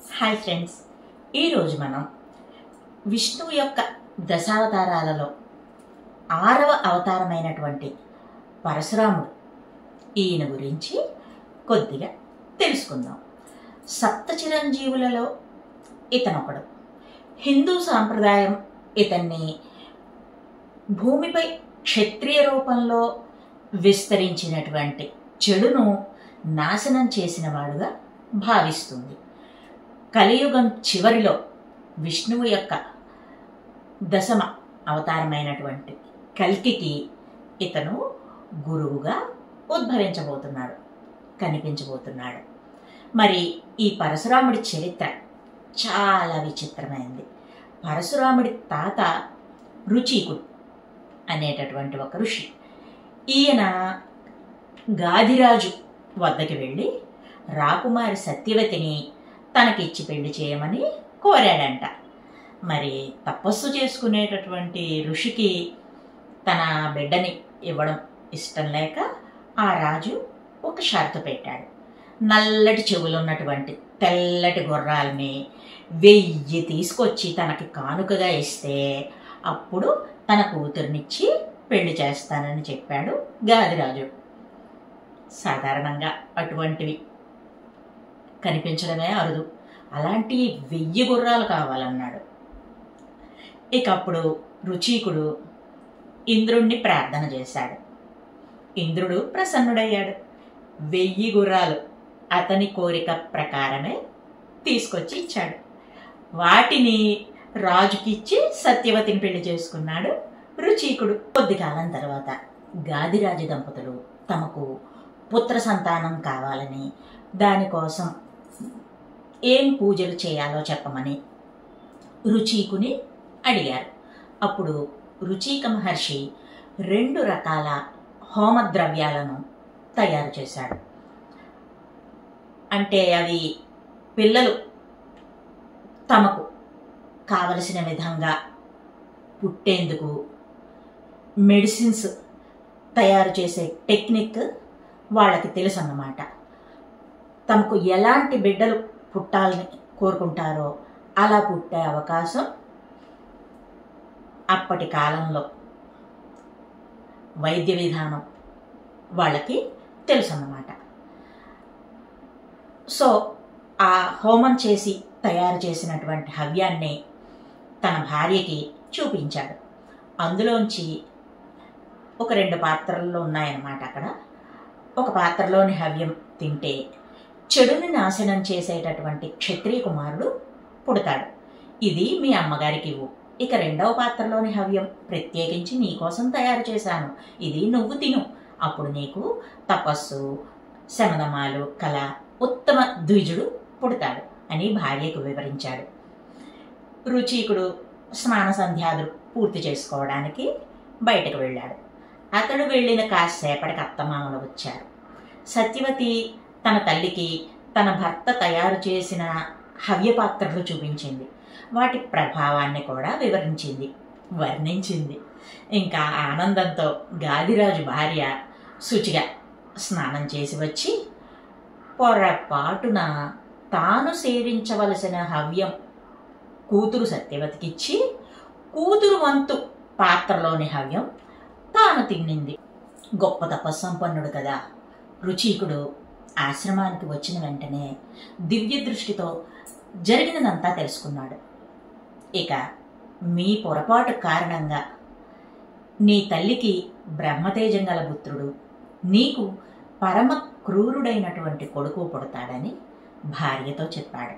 Hi friends, ఈరోజు మనం విష్ణువు యొక్క దశావతారాలలో 6వ అవతారమైనటువంటి పరశురాముడు ఈయన గురించి కొద్దిగా తెలుసుకుందాం. సప్త చిరంజీవులలో ఇతనొకడు. హిందూ సాంప్రదాయం ఇతన్ని భూమిపై క్షత్రియ రూపంలో విస్తరించినటువంటి చెడును నాశనం చేసిన వాడుగా భావిస్తుంది. కలియుగం చివరిలో విష్ణువు యొక్క దశమ అవతారమైనటువంటి కల్కికి ఇతను గురువుగా కనిపించబోతున్నాడు. మరి ఈ పరశురాముడి చరిత్ర చాలా విచిత్రమైంది. పరశురాముడి తాత రుచీకుడు అనేటటువంటి ఒక ఋషి. ఈయన గాదిరాజు వద్దకి వెళ్ళి రాకుమారి సత్యవతిని తనకిచ్చి పెళ్లి చేయమని కోరాడంట. మరి తపస్సు చేసుకునేటటువంటి ఋషికి తన బిడ్డని ఇవ్వడం ఇష్టం లేక ఆ రాజు ఒక షరతు పెట్టాడు. నల్లటి చెవులున్నటువంటి తెల్లటి గుర్రాలని 1000 తీసుకొచ్చి తనకి కానుకగా ఇస్తే అప్పుడు తన కూతుర్నిచ్చి పెళ్లి చేస్తానని చెప్పాడు గాదిరాజు. సాధారణంగా అటువంటివి కనిపించడమే అరుదు. అలాంటి 1000 గుర్రాలు కావాలన్నాడు. ఇక అప్పుడు రుచీకుడు ఇంద్రుణ్ణి ప్రార్థన చేశాడు. ఇంద్రుడు ప్రసన్నుడయ్యాడు. 1000 గుర్రాలు అతని కోరిక ప్రకారమే తీసుకొచ్చి ఇచ్చాడు. వాటిని రాజుకిచ్చి సత్యవతిని పెళ్లి చేసుకున్నాడు రుచీకుడు. కొద్ది కాలం తర్వాత గాదిరాజు దంపతులు తమకు పుత్ర సంతానం కావాలని, దానికోసం ఏం పూజలు చేయాలో చెప్పమని రుచీకుని అడిగారు. అప్పుడు రుచీక మహర్షి 2 రకాల హోమ ద్రవ్యాలను తయారు చేశాడు. అంటే అవి పిల్లలు తమకు కావలసిన విధంగా పుట్టేందుకు మెడిసిన్స్ తయారు చేసే టెక్నిక్ వాళ్ళకి తెలుసు అన్నమాట. తమకు ఎలాంటి బిడ్డలు పుట్టాలని కోరుకుంటారో అలా పుట్టే అవకాశం అప్పటి కాలంలో వైద్య విధానం వాళ్ళకి తెలుసు అన్నమాట. సో ఆ హోమం చేసి తయారు చేసినటువంటి హవ్యాన్ని తన భార్యకి చూపించాడు. అందులోంచి ఒక 2 పాత్రల్లో ఉన్నాయన్నమాట. అక్కడ ఒక పాత్రలోని హవ్యం తింటే చెడుని నాశనం చేసేటటువంటి క్షత్రియ కుమారుడు పుడతాడు. ఇది మీ అమ్మగారికి ఇవ్వు. ఇక 2వ పాత్రలోని హవ్యం ప్రత్యేకించి నీకోసం తయారు చేశాను. ఇది నువ్వు తిను. అప్పుడు నీకు తపస్సు, శమదమాలు కల ఉత్తమ ద్విజుడు పుడతాడు అని భార్యకు వివరించాడు. రుచీకుడు స్నాన సంధ్యాదులు పూర్తి చేసుకోవడానికి బయటకు వెళ్ళాడు. అతడు వెళ్ళిన కాసేపటికి అత్తమామలు వచ్చారు. సత్యవతి తన తల్లికి తన భర్త తయారు చేసిన హవ్యపాత్రలు చూపించింది. వాటి ప్రభావాన్ని కూడా వర్ణించింది. ఇంకా ఆనందంతో గాదిరాజు భార్య శుచిగా స్నానం చేసి వచ్చి పొరపాటున తాను సేవించవలసిన హవ్యం కూతురు సత్యవతికిచ్చి కూతురు వంతు పాత్రలోని హవ్యం తాను తిన్నింది. గొప్ప తపస్సంపన్నుడు కదా రుచీకుడు. ఆశ్రమానికి వచ్చిన వెంటనే దివ్య దృష్టితో జరిగినదంతా తెలుసుకున్నాడు. ఇక మీ పొరపాటు కారణంగా నీ తల్లికి బ్రహ్మతేజం గల పుత్రుడు, నీకు పరమ క్రూరుడైనటువంటి కొడుకు పుడతాడని భార్యతో చెప్పాడు.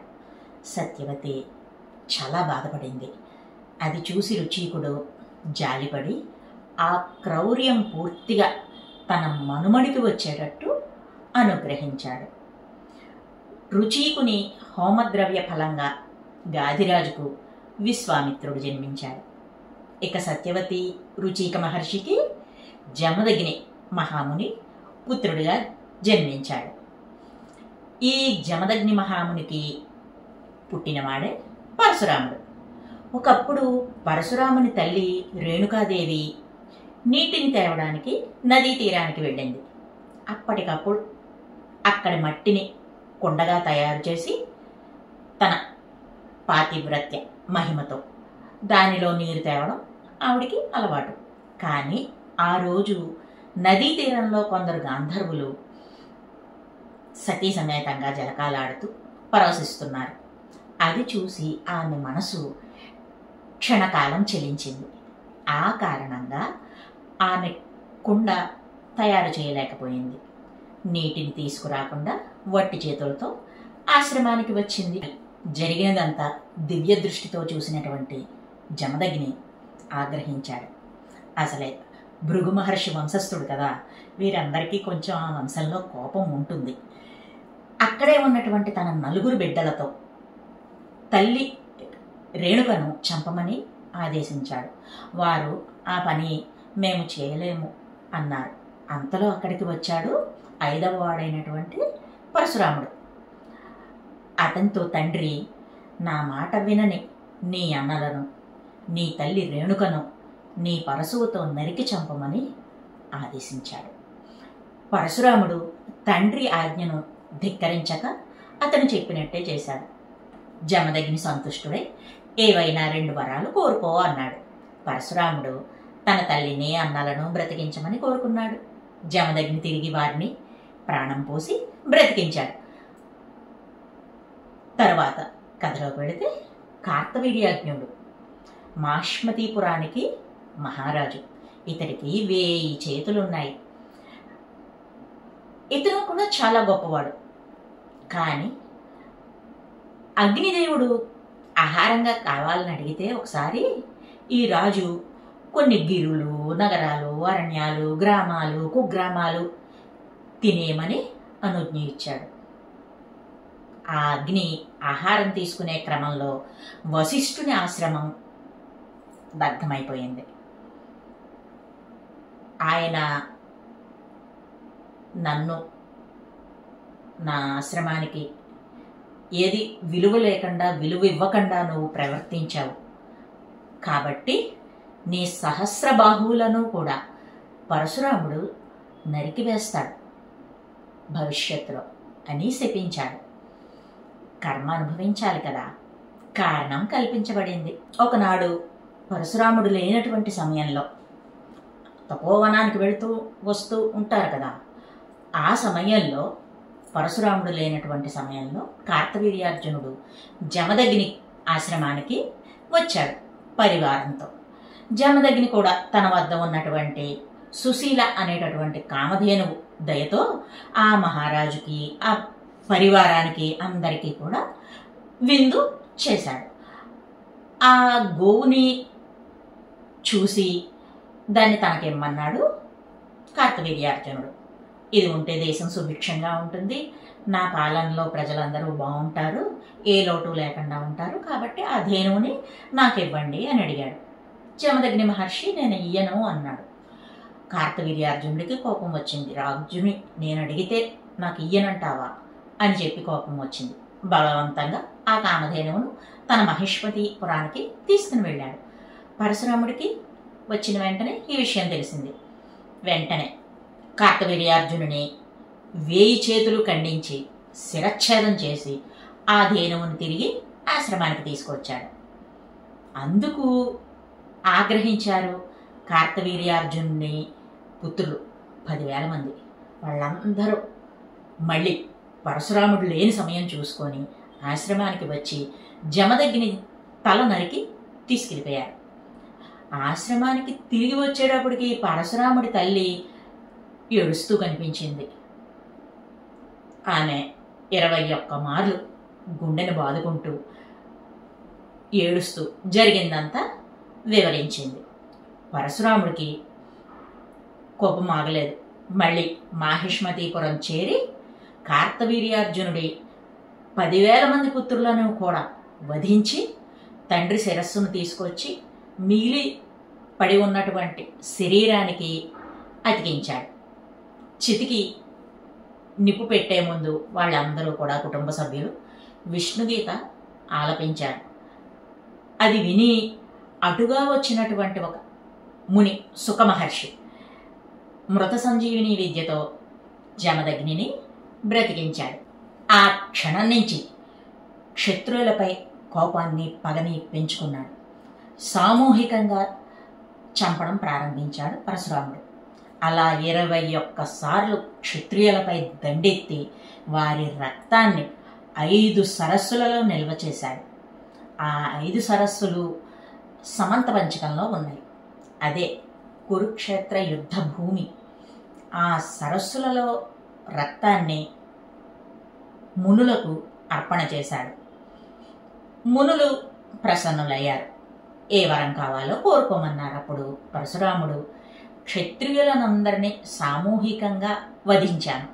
సత్యవతి చాలా బాధపడింది. అది చూసి రుచీకుడు జాలిపడి ఆ క్రౌర్యం పూర్తిగా తన మనుమడికి వచ్చేటట్టు అనుగ్రహించాడు. రుచీకుని హోమద్రవ్య ఫలంగా గాదిరాజుకు విశ్వామిత్రుడు జన్మించాడు. ఇక సత్యవతి రుచీక మహర్షికి జమదగ్ని మహాముని పుత్రుడిగా జన్మించాడు. ఈ జమదగ్ని మహామునికి పుట్టినవాడే పరశురాముడు. ఒకప్పుడు పరశురాముని తల్లి రేణుకాదేవి నీటిని తేవడానికి నదీ తీరానికి వెళ్ళింది. అప్పటికప్పుడు అక్కడి మట్టిని కుండగా తయారు చేసి తన పాతివ్రత్య మహిమతో దానిలో నీరు తేవడం ఆవిడికి అలవాటు. కానీ ఆ రోజు నదీ తీరంలో కొందరు గాంధర్వులు సతీ సమేతంగా జలకాలాడుతూ పరవశిస్తున్నారు. అది చూసి ఆమె మనసు క్షణకాలం చెలించింది. ఆ కారణంగా ఆమె కుండ తయారు చేయలేకపోయింది. నీటిని తీసుకురాకుండా వట్టి చేతులతో ఆశ్రమానికి వచ్చింది. జరిగినదంతా దివ్య దృష్టితో చూసినటువంటి జమదగ్ని ఆగ్రహించాడు. అసలే భృగు మహర్షి వంశస్థుడు కదా, వీరందరికీ కొంచెం ఆ వంశంలో కోపం ఉంటుంది. అక్కడే ఉన్నటువంటి తన 4 బిడ్డలతో తల్లి రేణుకను చంపమని ఆదేశించాడు. వారు ఆ పని మేము చేయలేము అన్నారు. అంతలో అక్కడికి వచ్చాడు 5వ వాడైనటువంటి పరశురాముడు. అతనితో తండ్రి, నా మాట వినని నీ అన్నలను, నీ తల్లి రేణుకను నీ పరశువుతో నరికి చంపమని ఆదేశించాడు. పరశురాముడు తండ్రి ఆజ్ఞను ధిక్కరించక అతను చెప్పినట్టే చేశాడు. జమదగ్ని సంతుష్టుడై ఏవైనా 2 వరాలు కోరుకో అన్నాడు. పరశురాముడు తన తల్లిని అన్నలను బ్రతికించమని కోరుకున్నాడు. జమదగ్ని తిరిగి వారిని ప్రాణం పోసి బ్రతికించాడు. తర్వాత కథలోకి వెళితే కార్తవీర్యాజ్ఞుడు మాష్మతీపురానికి మహారాజు. ఇతడికి 1000 చేతులున్నాయి. ఇతను కూడా చాలా గొప్పవాడు. కానీ అగ్నిదేవుడు ఆహారంగా కావాలని అడిగితే ఒకసారి ఈ రాజు కొన్ని గిరులు, నగరాలు, అరణ్యాలు, గ్రామాలు, కుగ్రామాలు తినేయమని అనుజ్ఞ ఇచ్చాడు. ఆ అగ్ని ఆహారం తీసుకునే క్రమంలో వశిష్ఠుని ఆశ్రమం దగ్ధమైపోయింది. ఆయన నన్ను నా ఆశ్రమానికి ఏది విలువ లేకుండా, విలువ ఇవ్వకుండా నువ్వు ప్రవర్తించావు కాబట్టి నీ సహస్ర బాహువులను కూడా పరశురాముడు నరికివేస్తాడు భవిష్యత్తులో అని శపించాడు. కర్మ అనుభవించాలి కదా, కారణం కల్పించబడింది. ఒకనాడు పరశురాముడు లేనటువంటి సమయంలో తపోవనానికి వెళుతూ వస్తూ ఉంటారు కదా, ఆ సమయంలో పరశురాముడు లేనటువంటి సమయంలో కార్తవీర్యార్జునుడు జమదగ్ని ఆశ్రమానికి వచ్చాడు పరివారంతో. జమదగ్ని కూడా తన వద్ద ఉన్నటువంటి సుశీల అనేటటువంటి కామధేనువు దయతో ఆ మహారాజుకి, ఆ పరివారానికి అందరికీ కూడా విందు చేశాడు. ఆ గోవుని చూసి దాన్ని తనకిమ్మన్నాడు కార్తవీర్యార్జునుడు. ఇది ఉంటే దేశం సుభిక్షంగా ఉంటుంది, నా పాలనలో ప్రజలందరూ బాగుంటారు, ఏ లోటు లేకుండా ఉంటారు, కాబట్టి ఆ ధేనువుని నాకివ్వండి అని అడిగాడు. జమదగ్ని మహర్షి నేను ఇయ్యను అన్నాడు. కార్తవీర్యార్జునుడికి కోపం వచ్చింది. రాజుని నేను అడిగితే నాకు ఇయ్యనంటావా అని చెప్పి కోపం వచ్చింది. బలవంతంగా ఆ కామధేనువును తన మహిష్మతీపురానికి తీసుకుని వెళ్ళాడు. పరశురాముడికి వచ్చిన వెంటనే ఈ విషయం తెలిసింది. వెంటనే కార్తవీర్యార్జునుని 1000 చేతులు ఖండించి శిరచ్ఛేదం చేసి ఆ ధేనువును తిరిగి ఆశ్రమానికి తీసుకొచ్చాడు. అందుకు ఆగ్రహించారు కార్తవీర్యార్జునుని పుత్రులు 10,000 మంది. వాళ్ళందరూ మళ్ళీ పరశురాముడు లేని సమయం చూసుకొని ఆశ్రమానికి వచ్చి జమదగ్ని తల నరికి తీసుకెళ్ళిపోయారు. ఆశ్రమానికి తిరిగి వచ్చేటప్పటికి పరశురాముడి తల్లి ఏడుస్తూ కనిపించింది. ఆమె 21 మార్లు గుండెను బాదుకుంటూ ఏడుస్తూ జరిగిందంతా వివరించింది. పరశురాముడికి కోపం ఆగలేదు. మళ్ళీ మాహిష్మతీపురం చేరి కార్తవీర్యార్జునుడి 10,000 మంది పుత్రులను కూడా వధించి తండ్రి శిరస్సును తీసుకొచ్చి మిగిలి పడి ఉన్నటువంటి శరీరానికి అతికించాడు. చితికి నిప్పు పెట్టే ముందు వాళ్ళందరూ కూడా కుటుంబ సభ్యులు విష్ణుగీత ఆలపించారు. అది విని అటుగా వచ్చినటువంటి ఒక ముని సుఖమహర్షి మృత సంజీవిని విద్యతో జమదగ్నిని బ్రతికించాడు. ఆ క్షణం నుంచి క్షత్రువులపై కోపాన్ని పగని పెంచుకున్నాడు. సామూహికంగా చంపడం ప్రారంభించాడు పరశురాముడు. అలా 21 సార్లు క్షత్రియులపై దండెత్తి వారి రక్తాన్ని 5 సరస్సులలో నిల్వ చేశాడు. ఆ 5 సరస్సులు సమంత పంచకంలో ఉన్నాయి. అదే కురుక్షేత్ర యుద్ధ భూమి. ఆ సరస్సులలో రక్తాన్ని మునులకు అర్పణ చేశాడు. మునులు ప్రసన్నులయ్యారు. ఏ వరం కావాలో కోరుకోమన్నారు. అప్పుడు పరశురాముడు, క్షత్రియులనందరినీ సామూహికంగా వధించాను,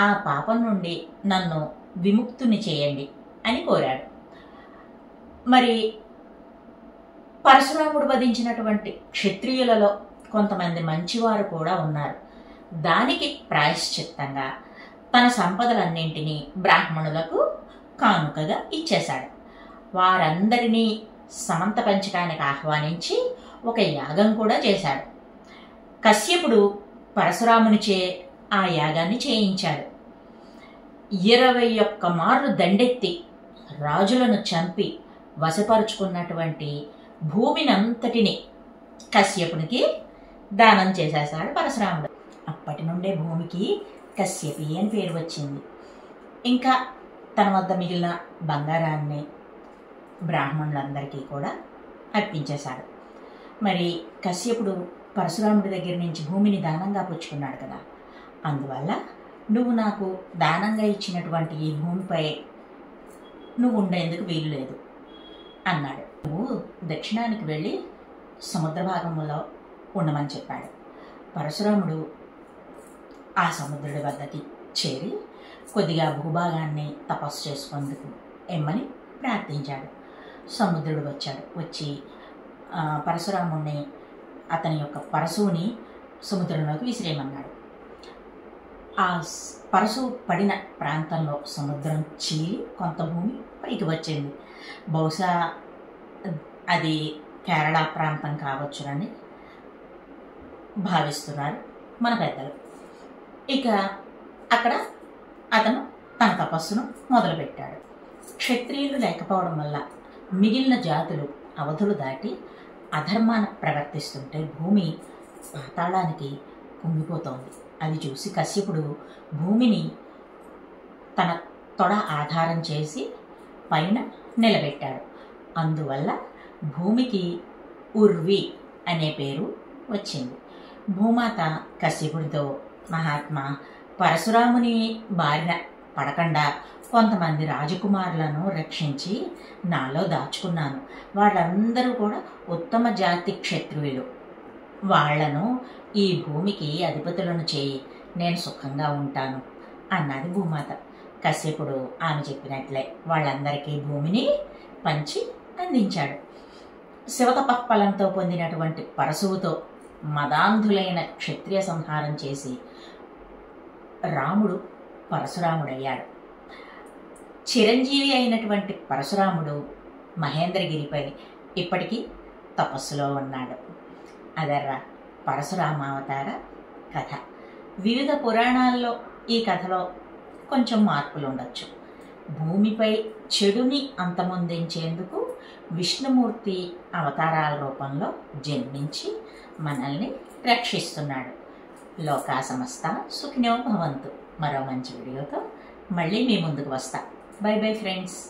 ఆ పాపం నుండి నన్ను విముక్తుని చేయండి అని కోరాడు. మరి పరశురాముడు వధించినటువంటి క్షత్రియులలో కొంతమంది మంచివారు కూడా ఉన్నారు. దానికి ప్రాయశ్చిత్తంగా తన సంపదలన్నింటినీ బ్రాహ్మణులకు కానుకగా ఇచ్చేశాడు. వారందరినీ సమంత పంచకానికి ఆహ్వానించి ఒక యాగం కూడా చేశాడు. కశ్యపుడు పరశురామునిచే ఆ యాగాన్ని చేయించాడు. 21 మార్లు దండెత్తి రాజులను చంపి వశపరుచుకున్నటువంటి భూమినంతటిని కశ్యపునికి దానం చేసేశాడు పరశురాముడు. అప్పటి నుండే భూమికి కశ్యపి అని పేరు వచ్చింది. ఇంకా తన వద్ద మిగిలిన బంగారాన్ని బ్రాహ్మణులందరికీ కూడా అర్పించేశాడు. మరి కశ్యపుడు పరశురాముడి దగ్గర నుంచి భూమిని దానంగా పుచ్చుకున్నాడు కదా, అందువల్ల నువ్వు నాకు దానంగా ఇచ్చినటువంటి ఈ భూమిపై నువ్వు ఉండేందుకు వీలు లేదు అన్నాడు. నువ్వు దక్షిణానికి వెళ్ళి సముద్ర భాగంలో ఉండమని చెప్పాడు. పరశురాముడు ఆ సముద్రుడి వద్దకి చేరి కొద్దిగా భూభాగాన్ని తపస్సు చేసుకుందుకు ఎమ్మని ప్రార్థించాడు. సముద్రుడు వచ్చాడు. వచ్చి పరశురాముడిని అతని యొక్క పరశువుని సముద్రంలోకి విసిరేయమన్నాడు. ఆ పరశు పడిన ప్రాంతంలో సముద్రం చీలి కొంత భూమి పైకి వచ్చింది. బహుశా అది కేరళ ప్రాంతం కావచ్చునని భావిస్తున్నారు మన పెద్దలు. ఇక అక్కడ అతను తన తపస్సును మొదలుపెట్టాడు. క్షత్రియులు లేకపోవడం వల్ల మిగిలిన జాతులు అవధులు దాటి అధర్మాన్ని ప్రవర్తిస్తుంటే భూమి పాతాళానికి కుంగిపోతోంది. అది చూసి కశ్యపుడు భూమిని తన తొడ ఆధారం చేసి పైన నిలబెట్టాడు. అందువల్ల భూమికి ఉర్వి అనే పేరు వచ్చింది. భూమాత కశ్యపుడితో, మహాత్మా, పరశురాముని బారిన పడకుండా కొంతమంది రాజకుమారులను రక్షించి నాలో దాచుకున్నాను. వాళ్ళందరూ కూడా ఉత్తమ జాతి క్షత్రియులు. వాళ్లను ఈ భూమికి అధిపతులను చేయి, నేను సుఖంగా ఉంటాను అన్నది భూమాత. కశ్యపుడు ఆమె చెప్పినట్లే వాళ్ళందరికీ భూమిని పంచి అందించాడు. శివతపఫలంతో పొందినటువంటి పరశువుతో మదాంధులైన క్షత్రియ సంహారం చేసి రాముడు పరశురాముడయ్యాడు. చిరంజీవి అయినటువంటి పరశురాముడు మహేంద్రగిరిపై ఇప్పటికీ తపస్సులో ఉన్నాడు. అదర్రా పరశురామావతార కథ. వివిధ పురాణాల్లో ఈ కథలో కొంచెం మార్పులు ఉండొచ్చు. భూమిపై చెడుని అంతమొందించేందుకు విష్ణుమూర్తి అవతారాల రూపంలో జన్మించి మనల్ని రక్షిస్తున్నాడు. లోకా సమస్త సుఖినో భవంతు. మరో మంచి వీడియోతో మళ్ళీ మీ ముందుకు వస్తా. By bye friends.